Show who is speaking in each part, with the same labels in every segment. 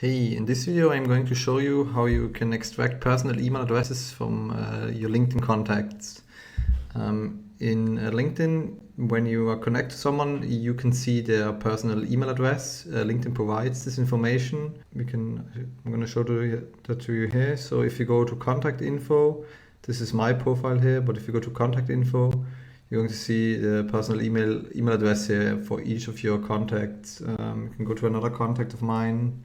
Speaker 1: Hey, in this video I'm going to show you how you can extract personal email addresses from your LinkedIn contacts. In LinkedIn, when you are connected to someone, you can see their personal email address. LinkedIn provides this information. I'm going to show that to you here. So if you go to contact info, this is my profile here, but if you go to contact info, you're going to see the personal email address here for each of your contacts. You can go to another contact of mine.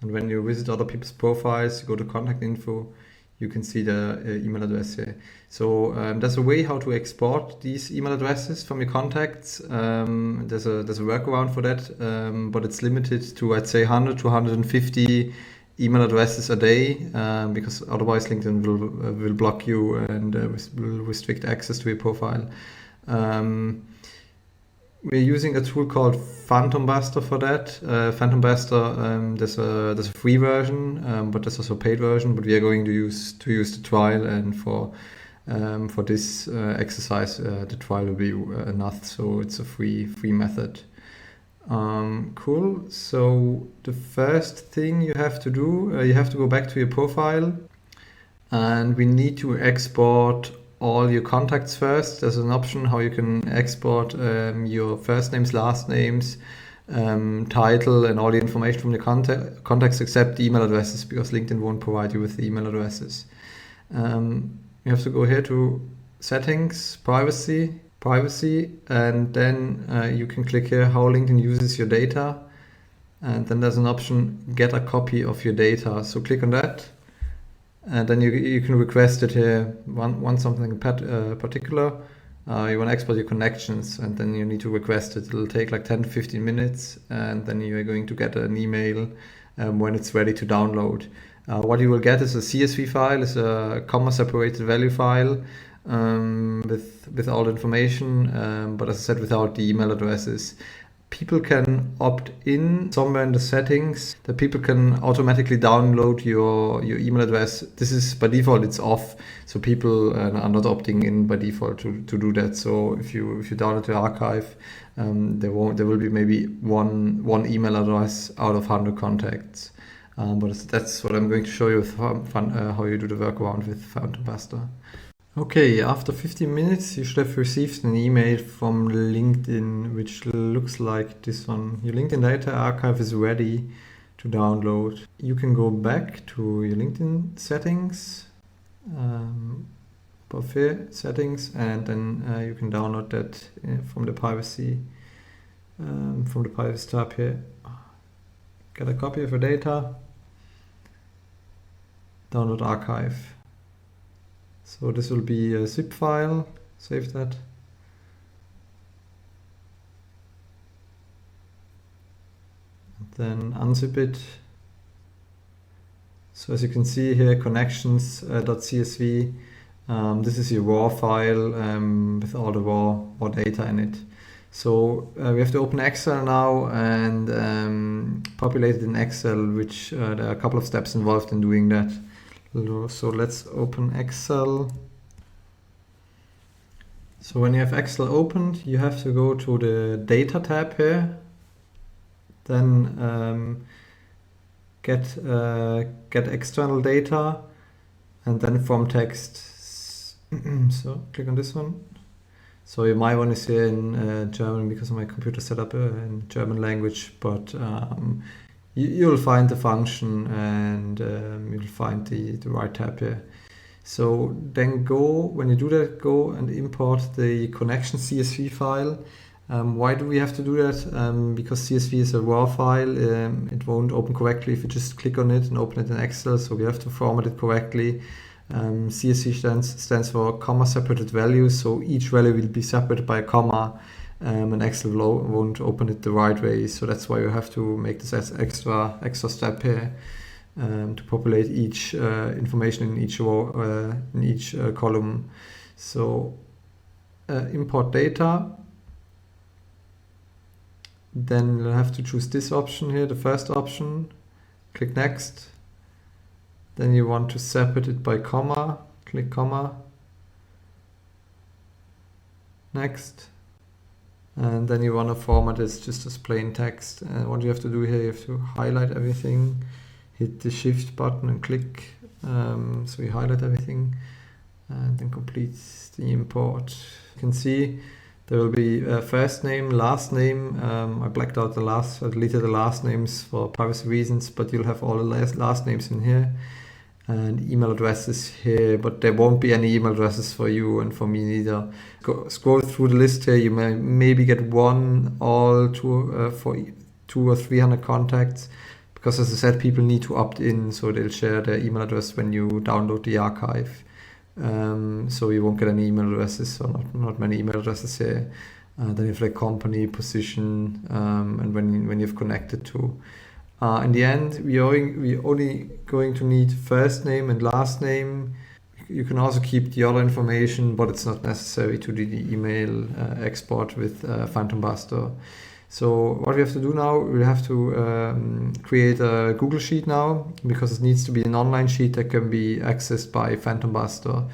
Speaker 1: And when you visit other people's profiles, you go to contact info, you can see the email address here. So there's a way how to export these email addresses from your contacts. There's a workaround for that, but it's limited to, I'd say, 100 to 150 email addresses a day, because otherwise LinkedIn will block you and will restrict access to your profile. We're using a tool called Phantom Buster for that. Phantom Buster, there's a free version, but there's also a paid version. But we are going to use the trial, and for this exercise, the trial will be enough. So it's a free method. Cool. So the first thing you have to do, you have to go back to your profile, and we need to export all your contacts first. There's an option how you can export your first names, last names, title, and all the information from the contacts except the email addresses, because LinkedIn won't provide you with the email addresses. You have to go here to settings, privacy, and then you can click here how LinkedIn uses your data, and then there's an option get a copy of your data. So click on that. And then you can request it here. Want something particular? You want to export your connections, and then you need to request it. It'll take like 10 to 15 minutes, and then you're going to get an email when it's ready to download. What you will get is a CSV file, is a comma-separated value file with all the information, but as I said, without the email addresses. People can opt in somewhere in the settings that people can automatically download your email address. This is by default, it's off, so people are not opting in by default to do that. So if you download the archive, there will be maybe one email address out of 100 contacts. But that's what I'm going to show you with how you do the workaround with Phantom Buster. Okay, after 15 minutes, you should have received an email from LinkedIn, which looks like this one. Your LinkedIn data archive is ready to download. You can go back to your LinkedIn settings, profile settings, and then you can download that from the privacy tab here. Get a copy of your data, download archive. So this will be a zip file, save that. Then unzip it. So as you can see here, connections.csv. This is your raw file with all the raw data in it. So we have to open Excel now and populate it in Excel, which there are a couple of steps involved in doing that. So let's open Excel. So when you have Excel opened, you have to go to the data tab here. Then get external data, and then from text. So click on this one. So my one is here in German because my computer set up in German language, but you'll find the function, and you'll find the right tab here. So then when you do that, go and import the connection CSV file. Why do we have to do that? Because CSV is a raw file. It won't open correctly if you just click on it and open it in Excel, so we have to format it correctly. CSV stands for comma separated values, so each value will be separated by a comma. And Excel won't open it the right way, so that's why you have to make this extra step here to populate each information in each row, in each column. So import data. Then you'll have to choose this option here, the first option. Click next. Then you want to separate it by comma. Click comma. Next. And then you want to format it just as plain text. And what you have to do here, you have to highlight everything, hit the shift button and click. So you highlight everything and then complete the import. You can see there will be first name, last name. I blacked out I deleted the last names for privacy reasons, but you'll have all the last names in here, and email addresses here, but there won't be any email addresses for you and for me neither. Scroll through the list here, you may maybe get one for 200 or 300 contacts, because as I said, people need to opt in, so they'll share their email address when you download the archive. So you won't get any email addresses, or not many email addresses here. Then you have like company, position, and when you've connected to. In the end, we're only going to need first name and last name. You can also keep the other information, but it's not necessary to do the email export with Phantom Buster. So what we have to do now, we have to create a Google Sheet now, because it needs to be an online sheet that can be accessed by Phantom Buster.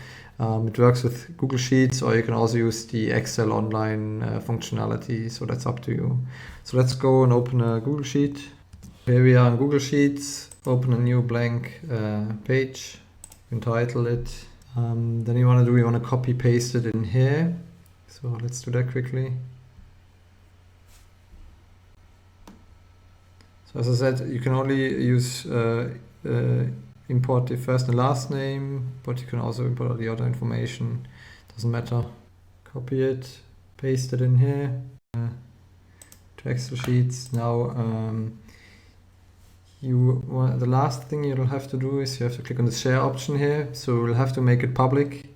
Speaker 1: It works with Google Sheets, or you can also use the Excel online functionality, so that's up to you. So let's go and open a Google Sheet. Here we are in Google Sheets. Open a new blank page, entitle it. Then you want to copy paste it in here. So let's do that quickly. So as I said, you can only use import the first and last name, but you can also import the other information. Doesn't matter. Copy it, paste it in here to Excel sheets. Now the last thing you'll have to do is you have to click on the share option here. So we'll have to make it public.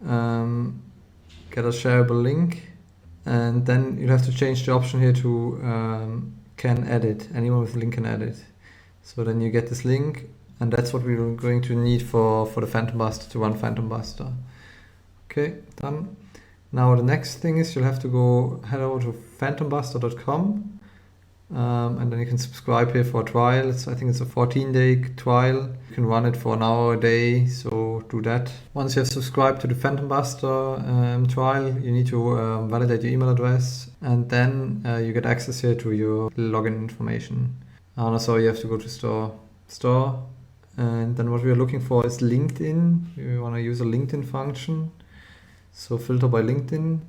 Speaker 1: Get a shareable link, and then you'll have to change the option here to can edit. Anyone with a link can edit. So then you get this link, and that's what we're going to need for the Phantom Buster to run Phantom Buster. Okay, done. Now the next thing is you'll have to head over to phantombuster.com, and then you can subscribe here for a trial. I think it's a 14-day trial. You can run it for an hour a day, so do that. Once you have subscribed to the Phantom Buster trial, you need to validate your email address, and then you get access here to your login information. So you have to go to store, and then what we are looking for is LinkedIn. We want to use a LinkedIn function, so filter by LinkedIn,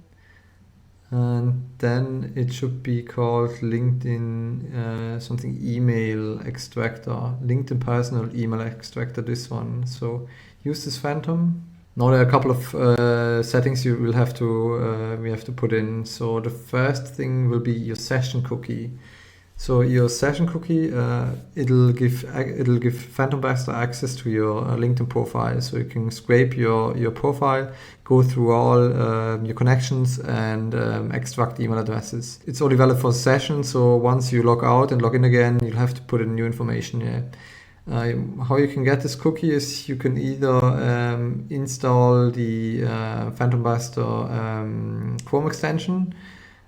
Speaker 1: and then it should be called LinkedIn something email extractor, LinkedIn personal email extractor, this one. So use this Phantom. Now there are a couple of settings we have to put in. So the first thing will be your session cookie. So your session cookie, it'll give Phantom Buster access to your LinkedIn profile, so you can scrape your profile, go through all your connections, and extract email addresses. It's only valid for a session, so once you log out and log in again, you'll have to put in new information here. How you can get this cookie is you can either install the Phantom Buster Chrome extension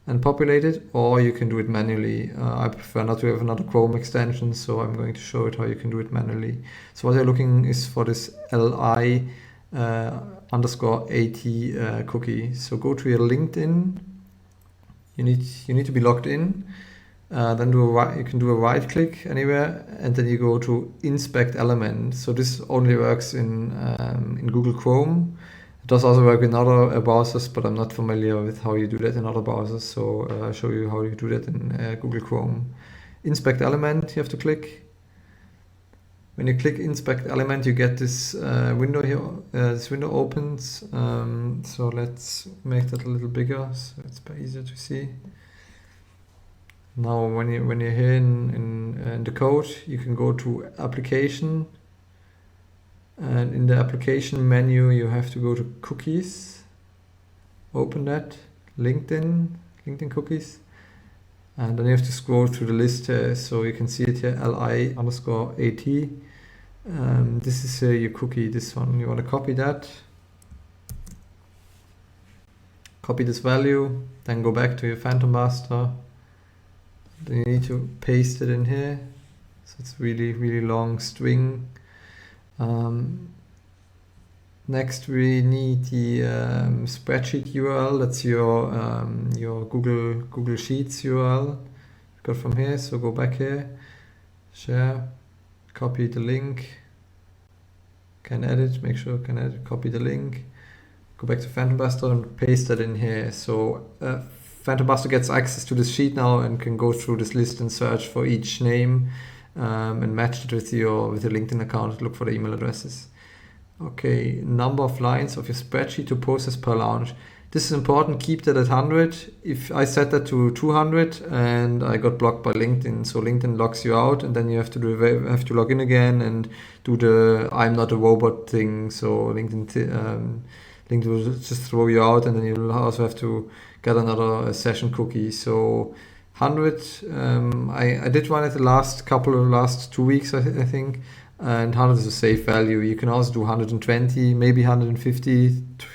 Speaker 1: and populate it, or you can do it manually. I prefer not to have another Chrome extension, so I'm going to show it how you can do it manually. So what you're looking is for this li _at cookie. So go to your LinkedIn. You need to be logged in. Then you can do a right click anywhere, and then you go to inspect element. So this only works in Google Chrome. It does also work in other browsers, but I'm not familiar with how you do that in other browsers, so I'll show you how you do that in Google Chrome. Inspect element, you have to click. When you click inspect element, you get this window here. This window opens. So let's make that a little bigger, so it's easier to see. Now, when you're here in the code, you can go to application. And in the application menu, you have to go to cookies, open that, LinkedIn cookies, and then you have to scroll through the list here, so you can see it here, li _at. This is your cookie, this one. You want to copy that, copy this value, then go back to your Phantom Buster. Then you need to paste it in here, so it's really long string. Next, we need the spreadsheet URL. That's your Google Sheets URL. Got from here. So go back here, share, copy the link. Can edit. Make sure can edit. Copy the link. Go back to Phantom Buster and paste that in here. So Phantom Buster gets access to this sheet now and can go through this list and search for each name and match it with your LinkedIn account. Look for the email addresses. Okay, number of lines of your spreadsheet to process per launch. This is important. Keep that at 100. If I set that to 200 and I got blocked by LinkedIn, so LinkedIn locks you out, and then you have to log in again and do the I'm not a robot thing. So LinkedIn will just throw you out, and then you'll also have to get another session cookie. So 100. I did one at the last 2 weeks, I think. And 100 is a safe value. You can also do 120, maybe 150.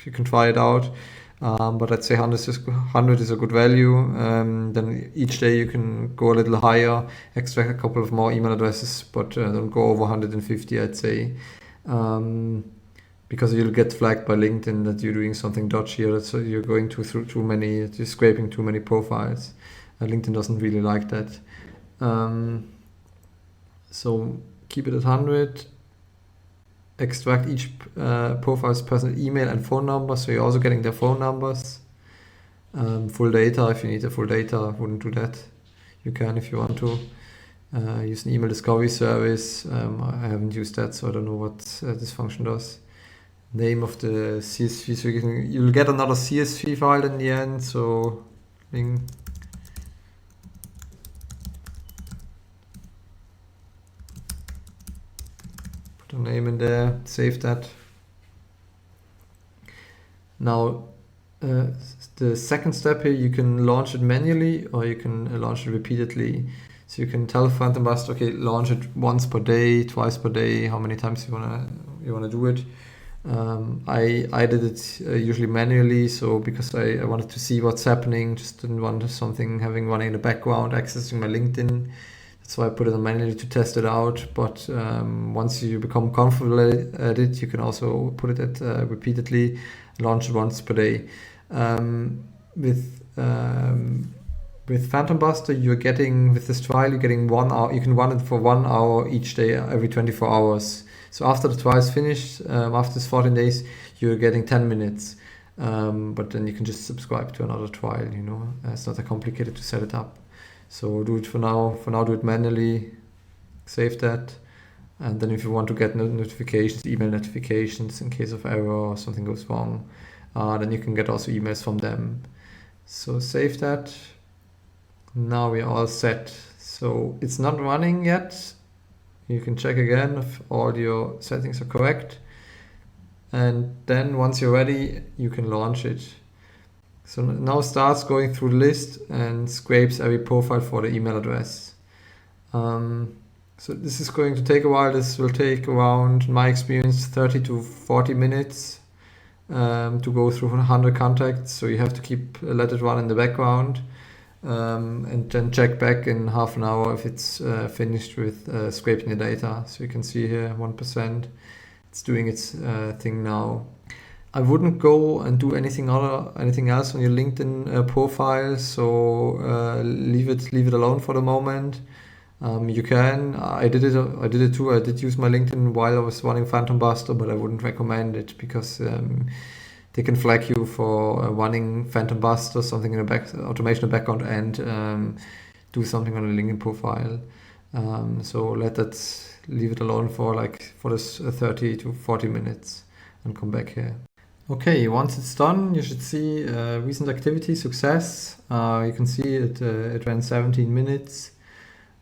Speaker 1: You can try it out. But I'd say 100 is a good value. Then each day you can go a little higher, extract a couple of more email addresses, but don't go over 150, I'd say. Because you'll get flagged by LinkedIn that you're doing something dodgy, or that you're going through too many, you're scraping too many profiles. LinkedIn doesn't really like that. So keep it at 100. Extract each profile's personal email and phone number, so you're also getting their phone numbers. Full data, if you need the full data, I wouldn't do that. You can if you want to. Use an email discovery service. I haven't used that, so I don't know what this function does. Name of the CSV, so you'll get another CSV file in the end, so link. The name in there, save that. Now the second step here, you can launch it manually or you can launch it repeatedly. So you can tell Phantom Buster, okay, launch it once per day, twice per day, how many times you wanna do it. I did it usually manually, so because I wanted to see what's happening, just didn't want something running in the background, accessing my LinkedIn. So I put it on manually to test it out, but once you become comfortable at it, you can also put it at repeatedly, launch it once per day. With Phantom Buster, with this trial, you're getting 1 hour. You can run it for 1 hour each day, every 24 hours. So after the trial is finished, after this 14 days, you're getting 10 minutes. But then you can just subscribe to another trial, It's not that complicated to set it up. So do it for now. For now, do it manually. Save that. And then if you want to get notifications, email notifications in case of error or something goes wrong, then you can get also emails from them. So save that. Now we're all set. So it's not running yet. You can check again if all your settings are correct. And then once you're ready, you can launch it. So now starts going through the list and scrapes every profile for the email address. So this is going to take a while. This will take around, in my experience, 30 to 40 minutes to go through 100 contacts. So you have to let it run in the background and then check back in half an hour if it's finished with scraping the data. So you can see here 1%. It's doing its thing now. I wouldn't go and do anything else on your LinkedIn profile. So leave it alone for the moment. You can. I did it too. I did use my LinkedIn while I was running Phantom Buster, but I wouldn't recommend it because they can flag you for running Phantom Buster, something in the automation in the background, and do something on a LinkedIn profile. So leave it alone for this 30 to 40 minutes and come back here. Okay, once it's done, you should see recent activity success. You can see it ran 17 minutes.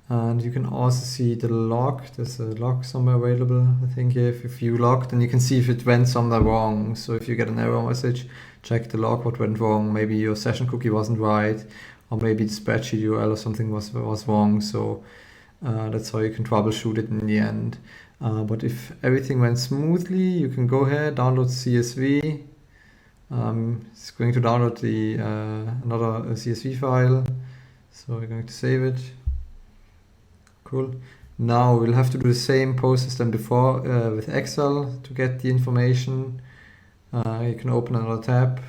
Speaker 1: And you can also see the log. There's a log somewhere available, I think. If you log, then you can see if it went somewhere wrong. So if you get an error message, check the log, what went wrong. Maybe your session cookie wasn't right, or maybe the spreadsheet URL or something was wrong. So that's how you can troubleshoot it in the end. But if everything went smoothly, you can go ahead, download CSV. It's going to download another CSV file. So we're going to save it. Cool. Now we'll have to do the same process than before with Excel to get the information. You can open another tab,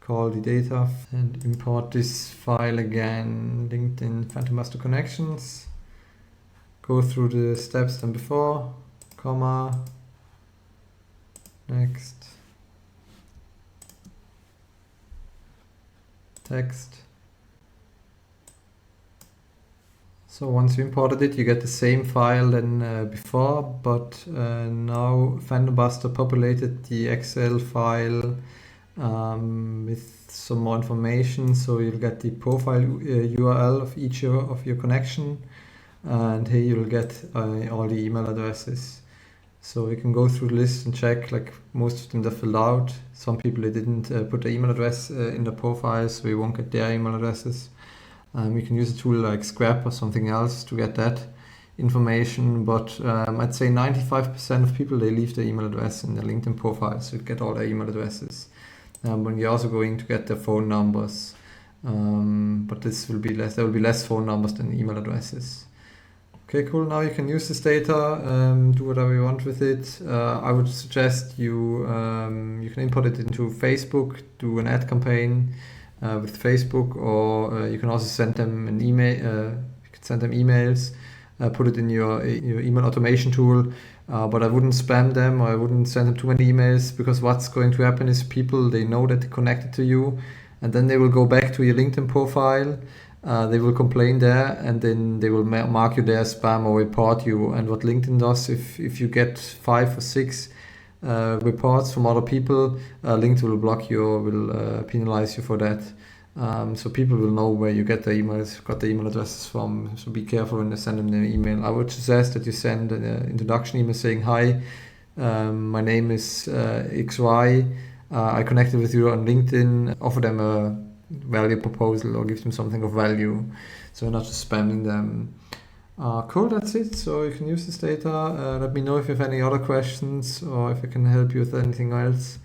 Speaker 1: call the data, and import this file again, LinkedIn Phantom Buster Connections. Go through the steps than before, comma, next, text. So once you imported it, you get the same file than before, but now Phantom Buster populated the Excel file with some more information. So you'll get the profile URL of each of your connection, and here you'll get all the email addresses. So you can go through the list and check, like most of them they're filled out. Some people they didn't put their email address in the profile, so you won't get their email addresses. You can use a tool like Scrap or something else to get that information, but I'd say 95% of people, they leave their email address in their LinkedIn profile, so you get all their email addresses. When you're also going to get their phone numbers, but this will be less. There will be less phone numbers than email addresses. Okay, cool. Now you can use this data, do whatever you want with it. I would suggest you can import it into Facebook, do an ad campaign with Facebook, or you can also send them an email. You can send them emails, put it in your email automation tool. But I wouldn't spam them, or I wouldn't send them too many emails, because what's going to happen is people, they know that they're connected to you, and then they will go back to your LinkedIn profile. They will complain there, and then they will mark you there as spam or report you. And what LinkedIn does, if you get 5 or 6 reports from other people, LinkedIn will block you or will penalize you for that. So people will know where you get the emails, got the email addresses from. So be careful when you send them an email. I would suggest that you send an introduction email saying, "Hi, my name is XY. I connected with you on LinkedIn." Offer them a value proposal or give them something of value, so not just spamming them. Cool, that's it. So you can use this data. Let me know if you have any other questions or if I can help you with anything else.